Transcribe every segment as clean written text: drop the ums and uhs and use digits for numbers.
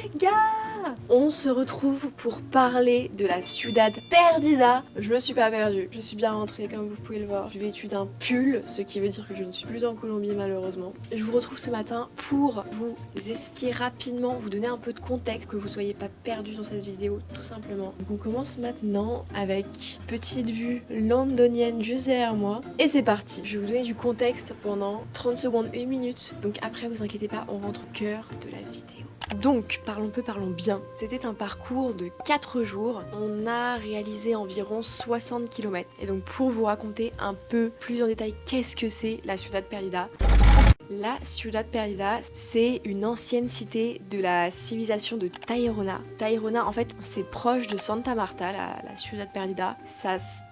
les gars! On se retrouve pour parler de la Ciudad Perdida. Je me suis pas perdue, je suis bien rentrée comme vous pouvez le voir. Je suis vêtue d'un pull, ce qui veut dire que je ne suis plus en Colombie malheureusement. Je vous retrouve ce matin pour vous expliquer rapidement, vous donner un peu de contexte, que vous soyez pas perdus dans cette vidéo tout simplement. Donc on commence maintenant avec petite vue londonienne juste derrière moi. Et c'est parti, je vais vous donner du contexte pendant 30 secondes, 1 minute. Donc après vous inquiétez pas, on rentre au cœur de la vidéo. Donc, parlons peu, parlons bien. C'était un parcours de 4 jours. On a réalisé environ 60 km. Et donc, pour vous raconter un peu plus en détail qu'est-ce que c'est la Ciudad Perdida. La Ciudad Perdida, c'est une ancienne cité de la civilisation de Tayrona. Tayrona, en fait, c'est proche de Santa Marta, la Ciudad Perdida.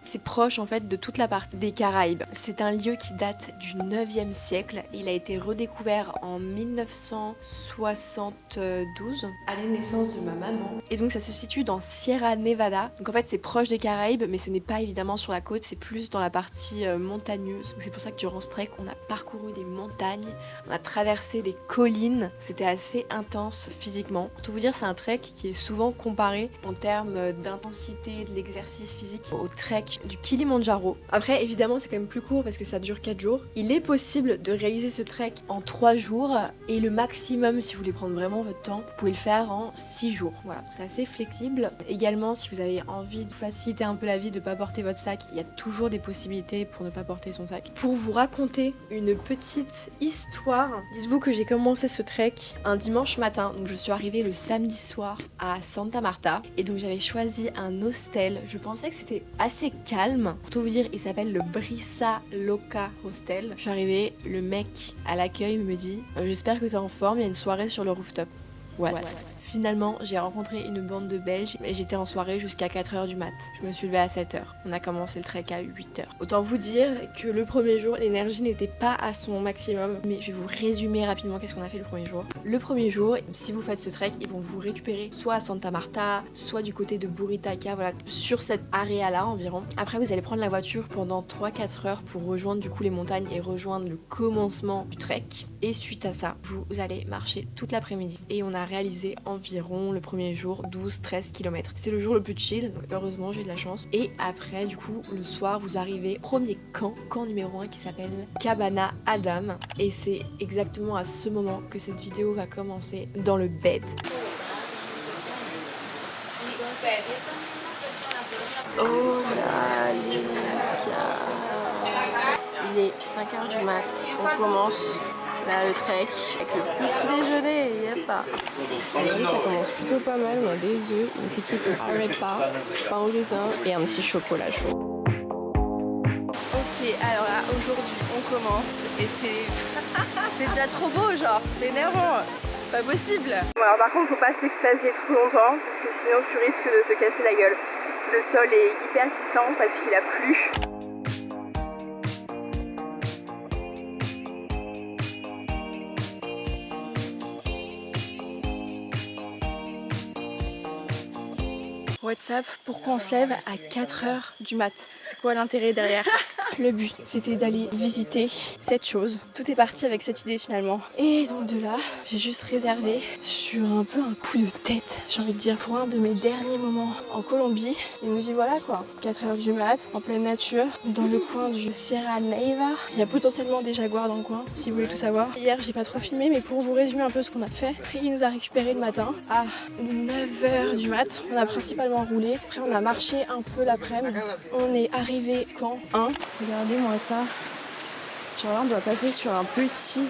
C'est proche, en fait, de toute la partie des Caraïbes. C'est un lieu qui date du 9e siècle. Il a été redécouvert en 1972, à la naissance de ma maman. Et donc, ça se situe dans Sierra Nevada. Donc, en fait, c'est proche des Caraïbes, mais ce n'est pas évidemment sur la côte, c'est plus dans la partie montagneuse. Donc, c'est pour ça que durant ce trek, on a parcouru des montagnes. On a traversé des collines, c'était assez intense physiquement. Pour tout vous dire, c'est un trek qui est souvent comparé en termes d'intensité de l'exercice physique au trek du Kilimandjaro. Après, évidemment, c'est quand même plus court parce que ça dure 4 jours. Il est possible de réaliser ce trek en 3 jours et le maximum, si vous voulez prendre vraiment votre temps, vous pouvez le faire en 6 jours. Voilà, c'est assez flexible. Également, si vous avez envie de faciliter un peu la vie, de ne pas porter votre sac, il y a toujours des possibilités pour ne pas porter son sac. Pour vous raconter une petite histoire, dites-vous que j'ai commencé ce trek un dimanche matin, donc je suis arrivée le samedi soir à Santa Marta et donc j'avais choisi un hostel. Je pensais que c'était assez calme. Pour tout vous dire, il s'appelle le Brisa Loca Hostel. Je suis arrivée, le mec à l'accueil me dit j'espère que t'es en forme, il y a une soirée sur le rooftop. What? Finalement, j'ai rencontré une bande de Belges et j'étais en soirée jusqu'à 4h du mat. Je me suis levée à 7h. On a commencé le trek à 8h. Autant vous dire que le premier jour, l'énergie n'était pas à son maximum. Mais je vais vous résumer rapidement qu'est-ce qu'on a fait le premier jour. Le premier jour, si vous faites ce trek, ils vont vous récupérer soit à Santa Marta, soit du côté de Buritaca, voilà, sur cette area-là environ. Après, vous allez prendre la voiture pendant 3-4 heures pour rejoindre du coup les montagnes et rejoindre le commencement du trek. Et suite à ça, vous allez marcher toute l'après-midi. Et on a réalisé environ le premier jour 12-13 km. C'est le jour le plus chill, donc heureusement j'ai eu de la chance. Et après du coup le soir vous arrivez au premier camp numéro 1 qui s'appelle Cabana Adam. Et c'est exactement à ce moment que cette vidéo va commencer dans le bed. Oh là les gars. Il est 5h du mat, on commence. Là le trek avec le petit déjeuner, yep. Ça commence plutôt pas mal, on a des œufs, une petite arepa, pain au raisin et un petit chocolat chaud. Ok, alors là aujourd'hui on commence et c'est déjà trop beau, genre c'est énervant, pas possible. Bon alors par contre faut pas s'extasier trop longtemps parce que sinon tu risques de te casser la gueule. Le sol est hyper glissant parce qu'il a plu. WhatsApp, pourquoi on se lève à 4h du mat? C'est quoi l'intérêt derrière? Le but, c'était d'aller visiter cette chose. Tout est parti avec cette idée finalement. Et donc de là, j'ai juste réservé sur un peu un coup de tête, j'ai envie de dire, pour un de mes derniers moments en Colombie. Et nous y voilà quoi, 4h du mat, en pleine nature, dans le coin du Sierra Nevada. Il y a potentiellement des jaguars dans le coin, si vous voulez tout savoir. Hier, j'ai pas trop filmé, mais pour vous résumer un peu ce qu'on a fait, il nous a récupéré le matin à 9h du mat. On a principalement roulé. Après, on a marché un peu l'après-midi. On est arrivé camp 1. Regardez-moi ça. Genre là, on doit passer sur un petit...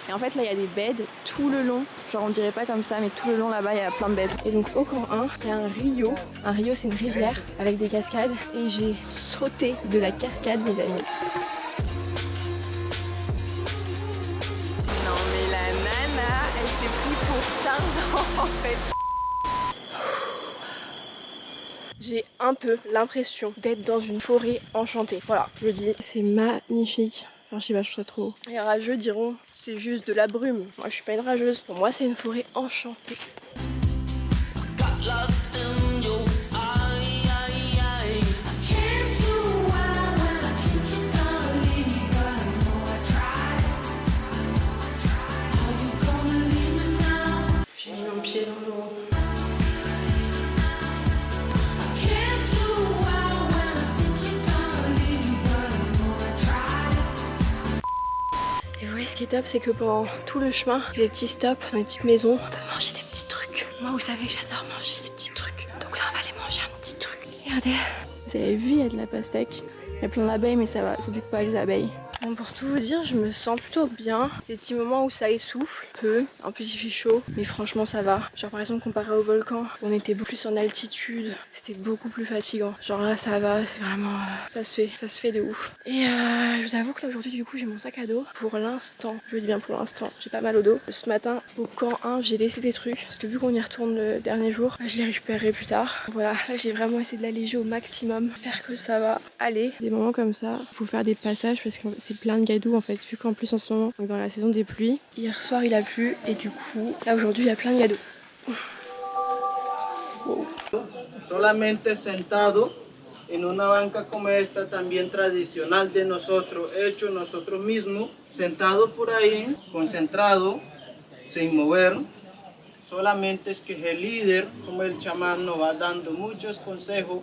Et en fait, là, il y a des beds tout le long. Genre, on dirait pas comme ça, mais tout le long, là-bas, il y a plein de beds. Et donc, au camp 1, il y a un rio. Un rio, c'est une rivière avec des cascades. Et j'ai sauté de la cascade, mes amis. Non, mais la nana, elle s'est pris pour Tarzan, en fait. J'ai un peu l'impression d'être dans une forêt enchantée. Voilà, je dis, c'est magnifique. Enfin, je sais pas, je trouve ça trop beau. Les rageux diront, c'est juste de la brume. Moi, je suis pas une rageuse. Pour moi, c'est une forêt enchantée. ce qui est top, c'est que pendant tout le chemin, il y a des petits stops dans des petites maisons. On peut manger des petits trucs. Moi, vous savez que j'adore manger des petits trucs. Donc là, on va aller manger un petit truc. Regardez, vous avez vu, il y a de la pastèque. Il y a plein d'abeilles, mais ça va, ça pique pas les abeilles. Bon, pour tout vous dire, je me sens plutôt bien. Il y a des petits moments où ça essouffle peu. En plus, il fait chaud, mais franchement, ça va. Genre, par exemple, comparé au volcan, on était beaucoup plus en altitude. C'était beaucoup plus fatigant. Genre là, ça va, c'est vraiment... ça se fait de ouf. Et je vous avoue que là, aujourd'hui, du coup, j'ai mon sac à dos. Pour l'instant, je dis bien pour l'instant, j'ai pas mal au dos. Ce matin, au camp 1, j'ai laissé des trucs. Parce que vu qu'on y retourne le dernier jour, je les récupérerai plus tard. Voilà, là, j'ai vraiment essayé de l'alléger au maximum. J'espère que ça va aller. Des moments comme ça, faut faire des passages parce que c'est plein de gadous en fait, vu qu'en plus en ce moment, on est dans la saison des pluies. Hier soir il a plu et du coup, là aujourd'hui il y a plein de gadous. Wow. Solamente sentado en una banca como esta, también tradicional de nosotros, hecho nosotros mismos, sentado por ahí, concentrado, sin mover. Solamente es que el líder, como el chamán, nos va dando muchos consejos.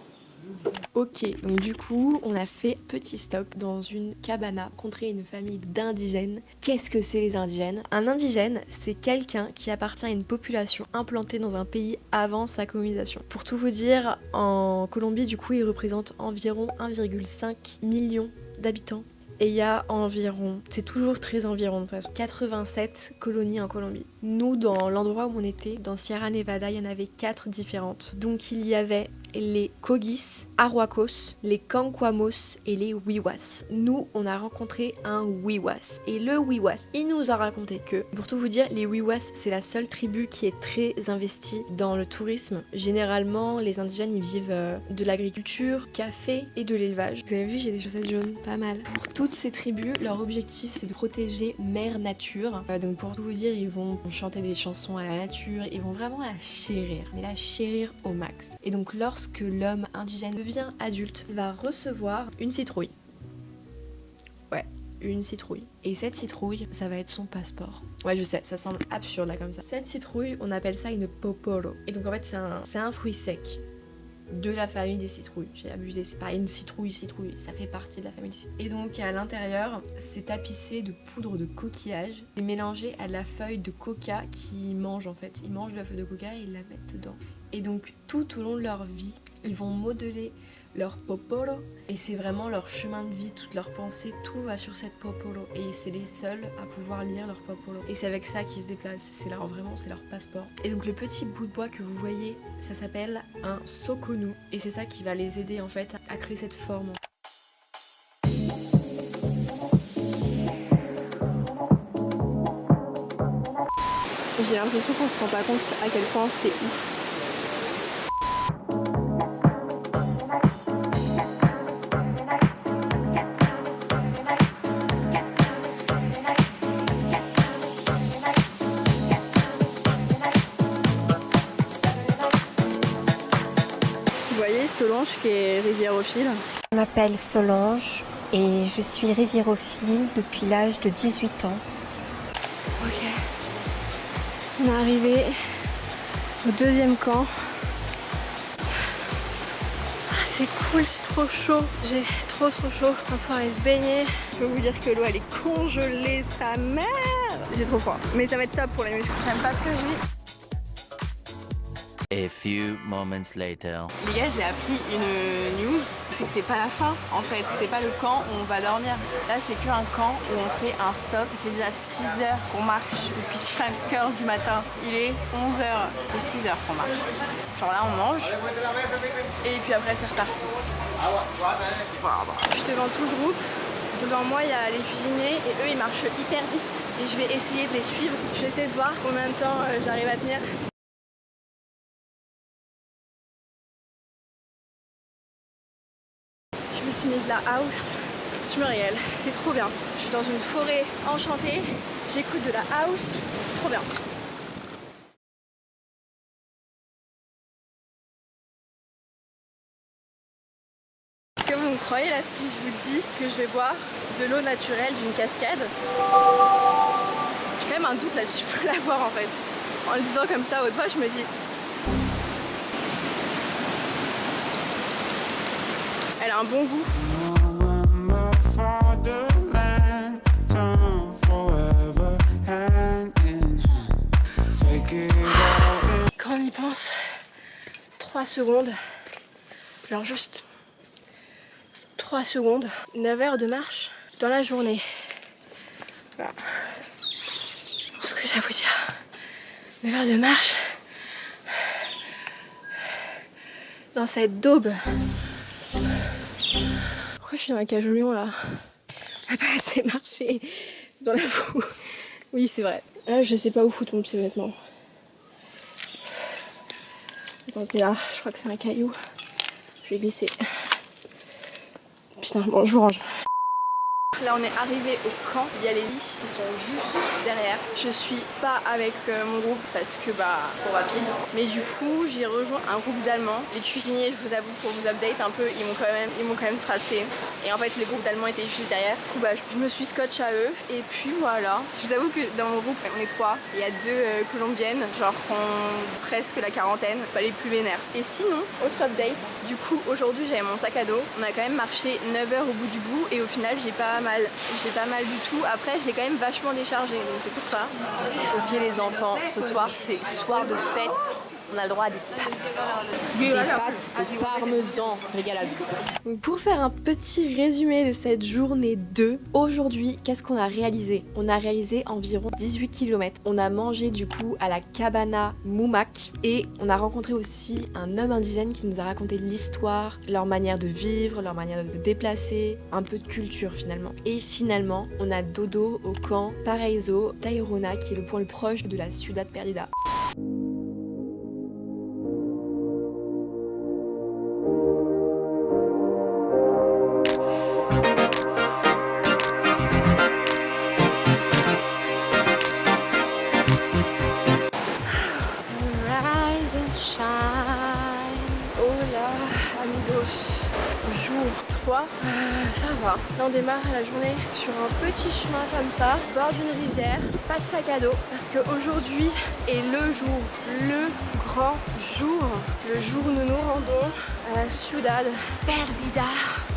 Ok, donc du coup, on a fait petit stop dans une cabana, rencontrer une famille d'indigènes. Qu'est-ce que c'est les indigènes? Un indigène, c'est quelqu'un qui appartient à une population implantée dans un pays avant sa colonisation. Pour tout vous dire, en Colombie, du coup, il représente environ 1,5 million d'habitants. Et il y a environ, c'est toujours très environ de toute façon, 87 colonies en Colombie. Nous, dans l'endroit où on était, dans Sierra Nevada, il y en avait 4 différentes. Donc il y avait les Kogis, Arhuacos, les Canquamos et les Wiwas. Nous, on a rencontré un Wiwas. Et le Wiwas, il nous a raconté que, pour tout vous dire, les Wiwas, c'est la seule tribu qui est très investie dans le tourisme. Généralement, les indigènes, ils vivent de l'agriculture, café et de l'élevage. Vous avez vu, j'ai des chaussettes jaunes, pas mal. Pour toutes ces tribus, leur objectif, c'est de protéger Mère Nature. Donc pour tout vous dire, ils vont chanter des chansons à la nature, ils vont vraiment la chérir, mais la chérir au max. Et donc lorsque l'homme indigène devient adulte, il va recevoir une citrouille. Ouais, une citrouille. Et cette citrouille, ça va être son passeport. Ouais, je sais, ça semble absurde là comme ça. Cette citrouille, on appelle ça une poporo. Et donc en fait, c'est un fruit sec de la famille des citrouilles. J'ai abusé, c'est pas une citrouille, ça fait partie de la famille des citrouilles. Et donc à l'intérieur, c'est tapissé de poudre de coquillage. C'est mélangé à de la feuille de coca qu'ils mangent en fait. Ils mangent de la feuille de coca et ils la mettent dedans. Et donc tout au long de leur vie, ils vont modeler leur popolo et c'est vraiment leur chemin de vie, toute leur pensée, tout va sur cette popolo et c'est les seuls à pouvoir lire leur popolo et c'est avec ça qu'ils se déplacent, c'est leur passeport. Et donc le petit bout de bois que vous voyez, ça s'appelle un sokonu et c'est ça qui va les aider en fait à créer cette forme. J'ai l'impression qu'on se rend pas compte à quel point c'est ouf. Solange qui est riviérophile. Je m'appelle Solange et je suis riviérophile depuis l'âge de 18 ans. Ok. On est arrivé au deuxième camp. Ah, c'est cool, c'est trop chaud. J'ai trop chaud. On va pouvoir aller se baigner. Je peux vous dire que l'eau elle est congelée, sa mère. J'ai trop froid. Mais ça va être top pour les muscles. J'aime pas ce que je vis. A few moments later. Les gars, j'ai appris une news, c'est que c'est pas la fin en fait, c'est pas le camp où on va dormir. Là, c'est qu'un camp où on fait un stop. Il fait déjà 6 heures qu'on marche depuis 5 heures du matin. Il est 11 heures et 6 heures qu'on marche. Genre là, on mange et puis après, c'est reparti. Je suis devant tout le groupe. Devant moi, il y a les cuisiniers et eux, ils marchent hyper vite. Et je vais essayer de les suivre. Je vais essayer de voir combien de temps j'arrive à tenir. Je me suis mis de la house, je me régale, c'est trop bien. Je suis dans une forêt enchantée, j'écoute de la house, trop bien. Est-ce que vous me croyez là si je vous dis que je vais boire de l'eau naturelle d'une cascade? J'ai quand même un doute là si je peux la boire en fait. En le disant comme ça à haute voix, je me dis... Elle a un bon goût. d'avance. 3 secondes. Genre juste 3 secondes. 9 heures de marche dans la journée. Voilà. Tout ce que j'ai à vous dire. 9 heures de marche dans cette daube. Pourquoi je suis dans la cage au lion là? On n'a pas assez marché dans la boue. Oui, c'est vrai. Là, je sais pas où foutre mon pied maintenant. Attendez là, je crois que c'est un caillou. Je vais glisser. Putain, bon, je vous range. Là on est arrivé au camp, il y a les lits qui sont juste derrière. Je suis pas avec mon groupe parce que trop rapide. Mais du coup j'ai rejoint un groupe d'Allemands. Les cuisiniers, je vous avoue, pour vous update un peu, ils m'ont quand même tracé. Et en fait le groupe d'Allemands était juste derrière. Du coup je me suis scotch à eux. Et puis voilà. Je vous avoue que dans mon groupe on est 3. Il y a 2 colombiennes, genre qui ont presque la quarantaine. C'est pas les plus vénères. Et sinon, autre update. Du coup aujourd'hui j'avais mon sac à dos. On a quand même marché 9 heures au bout du bout. Et au final j'ai pas mal du tout. Après je l'ai quand même vachement déchargé, donc c'est pour ça. Ok les enfants, ce soir c'est soir de fête. On a le droit à des pâtes. Des pâtes au parmesan. Régal à vous. Pour faire un petit résumé de cette journée 2, aujourd'hui, qu'est-ce qu'on a réalisé? On a réalisé environ 18 km. On a mangé du coup à la Cabana Mumak et on a rencontré aussi un homme indigène qui nous a raconté l'histoire, leur manière de vivre, leur manière de se déplacer, un peu de culture finalement. Et finalement, on a dodo au camp Paraíso Tayrona qui est le point le proche de la Ciudad Perdida. Jour 3, ça va. Là on démarre la journée sur un petit chemin comme ça, au bord d'une rivière, pas de sac à dos, parce qu'aujourd'hui est le jour, le grand jour, le jour où nous nous rendons à la Ciudad Perdida.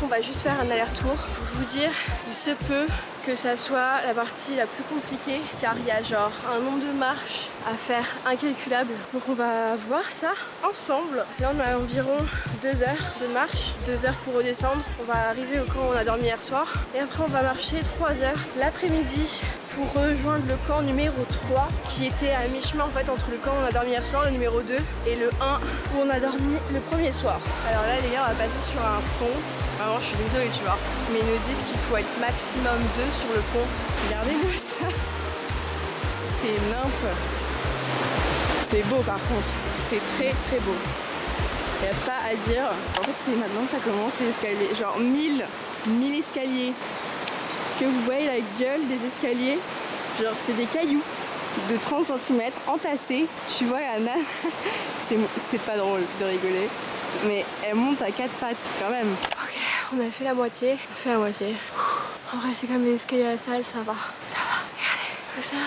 On va juste faire un aller-retour pour vous dire, il se peut que ça soit la partie la plus compliquée car il y a genre un nombre de marches à faire incalculable. Donc on va voir ça ensemble. Là on a environ 2 heures de marche, 2 heures pour redescendre. On va arriver au camp où on a dormi hier soir et après on va marcher 3 heures l'après-midi pour rejoindre le camp numéro 3 qui était à mi-chemin en fait entre le camp où on a dormi hier soir, le numéro 2 et le 1 où on a dormi le premier soir. Alors là les gars on va passer sur un pont. Vraiment je suis désolée tu vois, mais ils nous disent qu'il faut être maximum 2 sur le pont. Regardez-moi ça. C'est nymphe. C'est beau par contre, c'est très très beau. Il n'y a pas à dire. En fait c'est maintenant ça commence les escaliers, genre 1000 escaliers. Est-ce que vous voyez la gueule des escaliers? Genre c'est des cailloux de 30 cm entassés. Tu vois la nana, c'est pas drôle de rigoler. Mais elle monte à 4 pattes quand même. Ok, on a fait la moitié. En vrai c'est comme les escaliers à la salle, ça va. Regardez,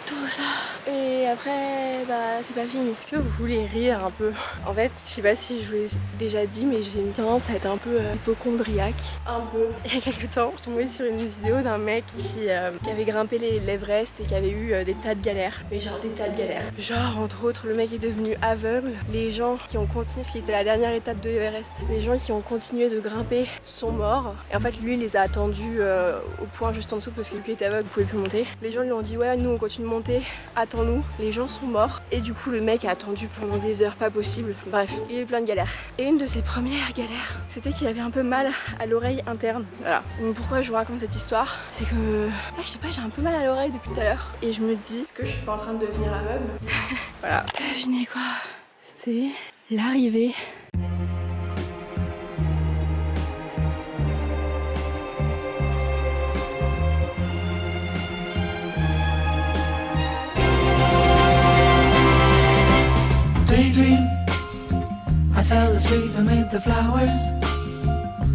tout ça. Et après, c'est pas fini. Est-ce que vous voulez rire un peu? En fait, je sais pas si je vous l'ai déjà dit, mais j'ai une tendance à être un peu hypocondriaque. Un peu. Il y a quelques temps, je tombais sur une vidéo d'un mec qui avait grimpé l'Everest et qui avait eu des tas de galères. Mais genre des tas de galères. Genre, entre autres, le mec est devenu aveugle. Les gens qui ont continué, ce qui était la dernière étape de l'Everest, les gens qui ont continué de grimper sont morts. Et en fait, lui, il les a attendus au point juste en dessous parce que lui qui était aveugle, pouvait plus monter. Les gens lui ont dit, ouais, nous on continue de monter, attends-nous. Les gens sont morts. Et du coup, le mec a attendu pendant des heures, pas possible. Bref, il y a eu plein de galères. Et une de ses premières galères, c'était qu'il avait un peu mal à l'oreille interne. Voilà. Donc pourquoi je vous raconte cette histoire? C'est que, je sais pas, j'ai un peu mal à l'oreille depuis tout à l'heure. Et je me dis, est-ce que je suis pas en train de devenir aveugle? Voilà. Devinez quoi? C'est l'arrivée.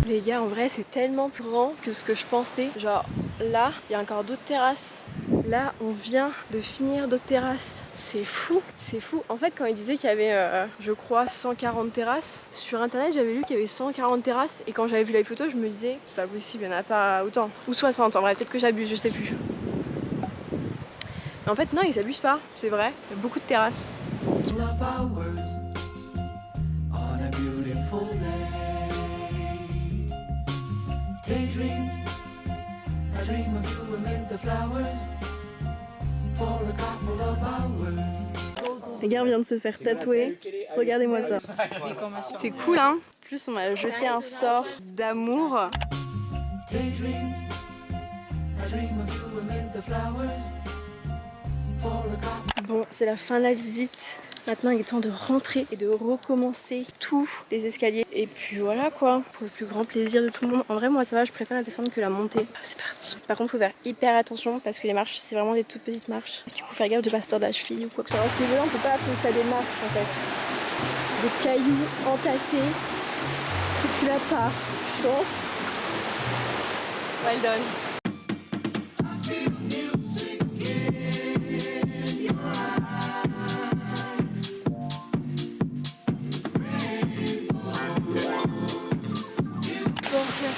Les gars, en vrai, c'est tellement plus grand que ce que je pensais. Genre, là, il y a encore d'autres terrasses. Là, on vient de finir d'autres terrasses. C'est fou, c'est fou. En fait, quand il disait qu'il y avait, je crois, 140 terrasses, sur internet, j'avais lu qu'il y avait 140 terrasses. Et quand j'avais vu la photo, je me disais, c'est pas possible, il n'y en a pas autant. Ou 60, en vrai, peut-être que j'abuse, je sais plus. En fait, non, ils s'abusent pas, c'est vrai. Il y a beaucoup de terrasses. Regarde vient de se faire tatouer. Regardez-moi ça. C'est cool hein. En plus on m'a jeté un sort d'amour. Bon, c'est la fin de la visite. Maintenant il est temps de rentrer et de recommencer tous les escaliers. Et puis voilà quoi, pour le plus grand plaisir de tout le monde. En vrai moi ça va, je préfère la descente que la montée. C'est parti. Par contre faut faire hyper attention parce que les marches c'est vraiment des toutes petites marches. Du coup faire gaffe de pas se tordre la cheville ou quoi que ce soit. À ce niveau-là on peut pas appeler ça des marches en fait. C'est des cailloux entassés. Foutu la part. Chance. Well done.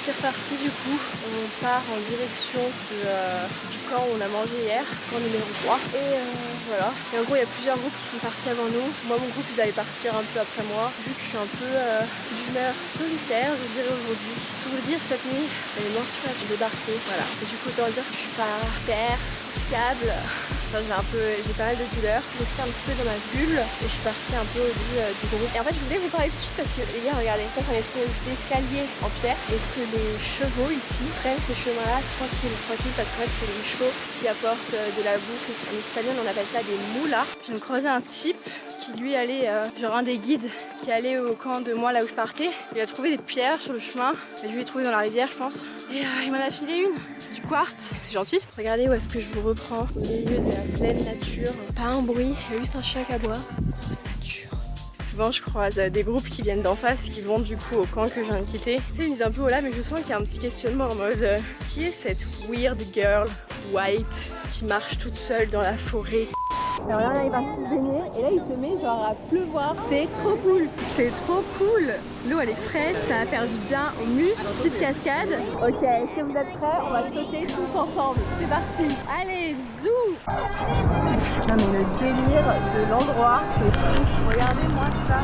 C'est reparti du coup, on part en direction du camp où on a mangé hier, camp numéro 3 et voilà. Et en gros il y a plusieurs groupes qui sont partis avant nous. Moi mon groupe ils allaient partir un peu après moi, vu que je suis un peu d'humeur solitaire je dirais aujourd'hui. Tout vous dire cette nuit, les menstruations débarquées, voilà. Et du coup autant dire que je suis pas hyper sociable. Enfin, j'ai pas mal de douleurs, je restais un petit peu dans ma bulle et je suis partie un peu au bout du groupe. Et en fait je voulais vous parler tout de suite parce que les gars regardez, ça c'est un espèce d'escalier en pierre. Est-ce que les chevaux ici prennent ces chemins là tranquille parce qu'en fait c'est les chevaux qui apportent de la bouffe. En espagnol on appelle ça des moulas. Je viens de croiser un type qui lui allait, genre un des guides qui allait au camp de moi là où je partais. Il a trouvé des pierres sur le chemin, je lui ai trouvé dans la rivière je pense. Et il m'en a filé une, c'est du quartz, c'est gentil. Regardez où est-ce que je vous reprends, au milieu de la pleine nature. Pas un bruit, il y a juste un chien qui aboie. Grosse nature. Souvent je croise des groupes qui viennent d'en face, qui vont du coup au camp que je viens de quitter. Tu sais, ils disent un peu oh là, mais je sens qu'il y a un petit questionnement en mode qui est cette weird girl white qui marche toute seule dans la forêt. Alors là, il est parti se baigner et là il se met genre à pleuvoir. C'est trop cool, c'est trop cool. L'eau elle est fraîche, ça va faire du bien aux muscles. Petite cascade. Ok, si vous êtes prêts, on va sauter tous ensemble. C'est parti. Allez, zou. Non mais le délire de l'endroit, c'est fou. Regardez-moi ça.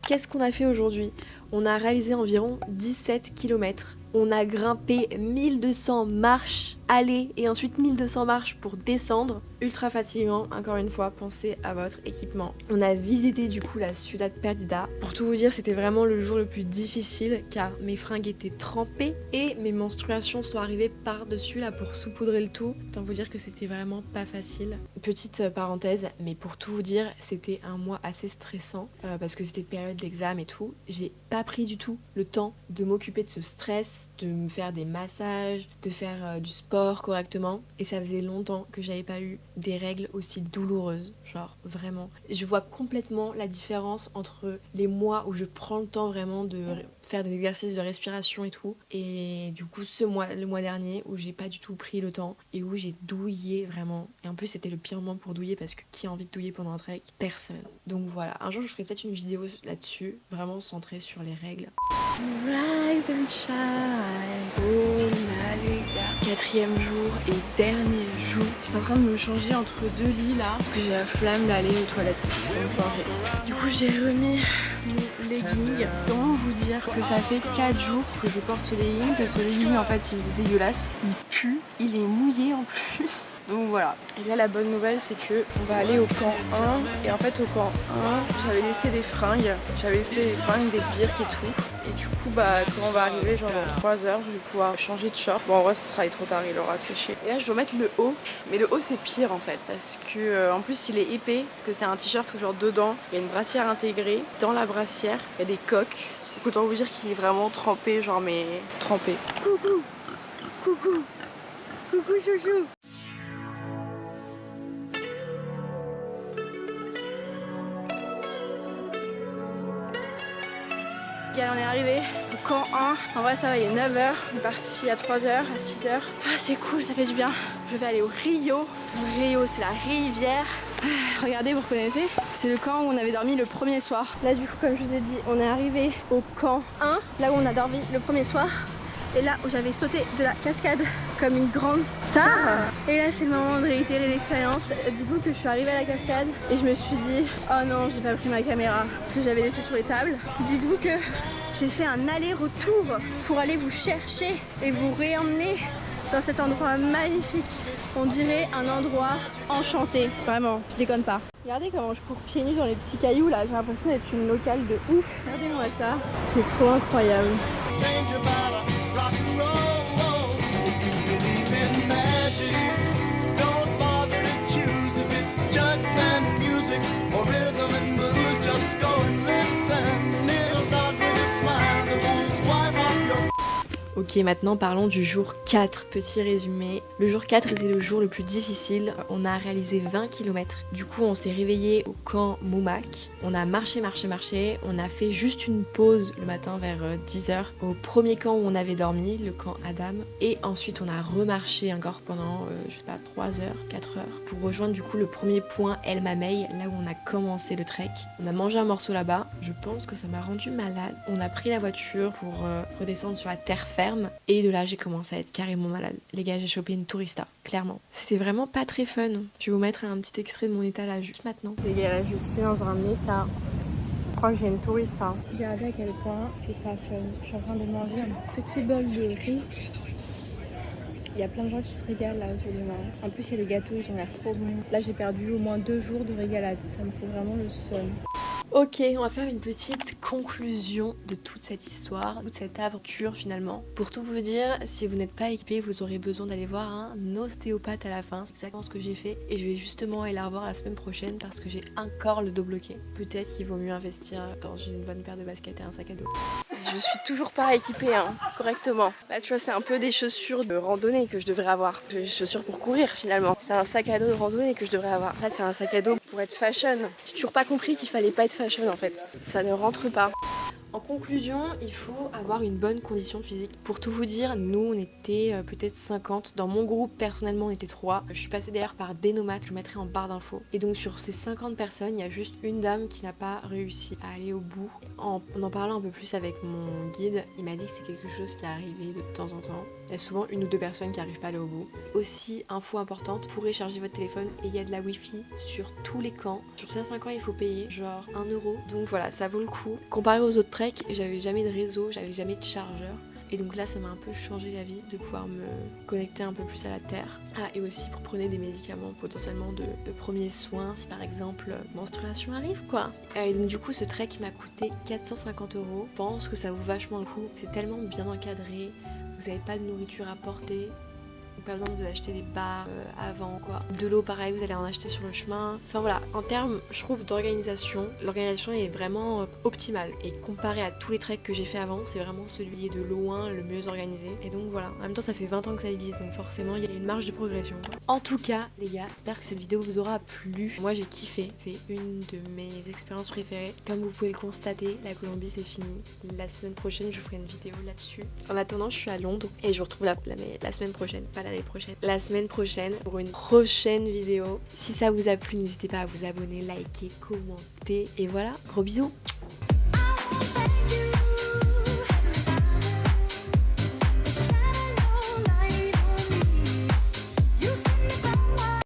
Qu'est-ce qu'on a fait aujourd'hui? On a réalisé environ 17 km. On a grimpé 1200 marches aller et ensuite 1200 marches pour descendre. Ultra fatigant, encore une fois, pensez à votre équipement. On a visité du coup la Ciudad Perdida. Pour tout vous dire, c'était vraiment le jour le plus difficile car mes fringues étaient trempées et mes menstruations sont arrivées par-dessus là pour saupoudrer le tout. Autant vous dire que c'était vraiment pas facile. Petite parenthèse, mais pour tout vous dire, c'était un mois assez stressant parce que c'était période d'examen et tout. J'ai pas pris du tout le temps de m'occuper de ce stress, de me faire des massages, de faire du sport correctement et ça faisait longtemps que j'avais pas eu des règles aussi douloureuses, genre vraiment. Je vois complètement la différence entre les mois où je prends le temps vraiment de faire des exercices de respiration et tout et du coup le mois dernier où j'ai pas du tout pris le temps et où j'ai douillé vraiment et en plus c'était le pire moment pour douiller parce que qui a envie de douiller pendant un trek? Personne. Donc voilà, un jour je ferai peut-être une vidéo là-dessus vraiment centrée sur les règles. Rise and shine, oh là les gars. 4e jour et dernier jour. J'étais en train de me changer entre deux lits là parce que j'ai la flemme d'aller aux toilettes pour me changer. Du coup j'ai remis mon legging. Comment vous dire que ça fait 4 jours que je porte ce legging, que ce legging en fait il est dégueulasse, il pue, il est mouillé en plus. Donc voilà. Et là la bonne nouvelle c'est que on va aller au camp 1 et en fait au camp 1 j'avais laissé des fringues, des birks et tout. Et du coup bah quand on va arriver genre dans 3 heures je vais pouvoir changer de short. Bon en vrai ce sera trop tard, il aura séché. Et là je dois mettre le haut, mais le haut c'est pire en fait parce que en plus il est épais, parce que c'est un t-shirt où genre dedans il y a une brassière intégrée, dans la brassière il y a des coques. Donc autant vous dire qu'il est vraiment trempé, genre mais trempé. Coucou, coucou, coucou chouchou. On est arrivé au camp 1, en vrai ça va, il est 9h, on est parti à 3h, à 6h. Ah c'est cool, ça fait du bien. Je vais aller au Rio. Le Rio c'est la rivière. Regardez, vous reconnaissez? C'est le camp où on avait dormi le premier soir. Là du coup comme je vous ai dit, on est arrivé au camp 1, là où on a dormi le premier soir. Et là où j'avais sauté de la cascade comme une grande star. Et là c'est le moment de réitérer l'expérience. Dites-vous que je suis arrivée à la cascade et je me suis dit oh non, j'ai pas pris ma caméra parce que j'avais laissé sur les tables. Dites-vous que j'ai fait un aller-retour pour aller vous chercher et vous réemmener dans cet endroit magnifique. On dirait un endroit enchanté. Vraiment, je déconne pas. Regardez comment je cours pieds nus dans les petits cailloux là. J'ai l'impression d'être une locale de ouf. Regardez-moi ça. C'est trop incroyable. Ok, maintenant parlons du jour 4, petit résumé. Le jour 4 était le jour le plus difficile, on a réalisé 20 km. Du coup on s'est réveillé au camp Moumak, on a marché, on a fait juste une pause le matin vers 10h au premier camp où on avait dormi, le camp Adam. Et ensuite on a remarché encore pendant, je sais pas, 3 heures, 4 heures pour rejoindre du coup le premier point El Mamey, là où on a commencé le trek. On a mangé un morceau là-bas, je pense que ça m'a rendu malade. On a pris la voiture pour redescendre sur la terre ferme. Et de là j'ai commencé à être carrément malade. Les gars, j'ai chopé une tourista, clairement. C'était vraiment pas très fun. Je vais vous mettre un petit extrait de mon état là juste maintenant. Les gars, je suis dans un état. Je crois que j'ai une tourista. Regardez à quel point c'est pas fun. Je suis en train de manger un petit bol de riz. Il y a plein de gens qui se régalent là autour de moi. En plus, il y a les gâteaux, ils ont l'air trop bons. Là, j'ai perdu au moins 2 jours de régalade. Ça me fout vraiment le somme. Ok, on va faire une petite conclusion de toute cette histoire, toute cette aventure finalement. Pour tout vous dire, si vous n'êtes pas équipé, vous aurez besoin d'aller voir un ostéopathe à la fin. C'est exactement ce que j'ai fait et je vais justement aller la revoir la semaine prochaine parce que j'ai encore le dos bloqué. Peut-être qu'il vaut mieux investir dans une bonne paire de baskets et un sac à dos. Je suis toujours pas équipée correctement. Là tu vois, c'est un peu des chaussures de randonnée que je devrais avoir. Des chaussures pour courir finalement. C'est un sac à dos de randonnée que je devrais avoir. Là c'est un sac à dos pour être fashion. J'ai toujours pas compris qu'il fallait pas être fashion en fait. Ça ne rentre pas. En conclusion, il faut avoir une bonne condition physique. Pour tout vous dire, nous on était peut-être 50. Dans mon groupe, personnellement, on était 3. Je suis passée d'ailleurs par Denomat, je mettrai en barre d'infos. Et donc sur ces 50 personnes, il y a juste une dame qui n'a pas réussi à aller au bout. En parlant un peu plus avec mon guide, il m'a dit que c'est quelque chose qui arrivait de temps en temps. Il y a souvent 1 ou 2 personnes qui n'arrivent pas à aller au bout. Aussi, info importante, vous pourrez charger votre téléphone et il y a de la wifi sur tous les camps. Sur certains camps, il faut payer genre 1 euro. Donc voilà, ça vaut le coup. Comparé aux autres treks, j'avais jamais de réseau, j'avais jamais de chargeur. Et donc là, ça m'a un peu changé la vie de pouvoir me connecter un peu plus à la terre. Ah, et aussi pour prendre des médicaments potentiellement de premiers soins, si par exemple menstruation arrive quoi. Et donc du coup, ce trek m'a coûté 450 euros. Je pense que ça vaut vachement le coup. C'est tellement bien encadré. Vous n'avez pas de nourriture à porter, pas besoin de vous acheter des bars avant quoi. De l'eau pareil, vous allez en acheter sur le chemin. Enfin voilà, en termes je trouve d'organisation, l'organisation est vraiment optimale. Et comparé à tous les treks que j'ai fait avant, c'est vraiment celui de loin le mieux organisé. Et donc voilà, en même temps ça fait 20 ans que ça existe, donc forcément il y a une marge de progression. En tout cas les gars, j'espère que cette vidéo vous aura plu. Moi j'ai kiffé, c'est une de mes expériences préférées. Comme vous pouvez le constater, la Colombie c'est fini. La semaine prochaine je ferai une vidéo là-dessus. En attendant je suis à Londres et je vous retrouve la semaine prochaine, pas l'année prochaine. La semaine prochaine pour une prochaine vidéo. Si ça vous a plu, n'hésitez pas à vous abonner, liker, commenter et voilà, gros bisous.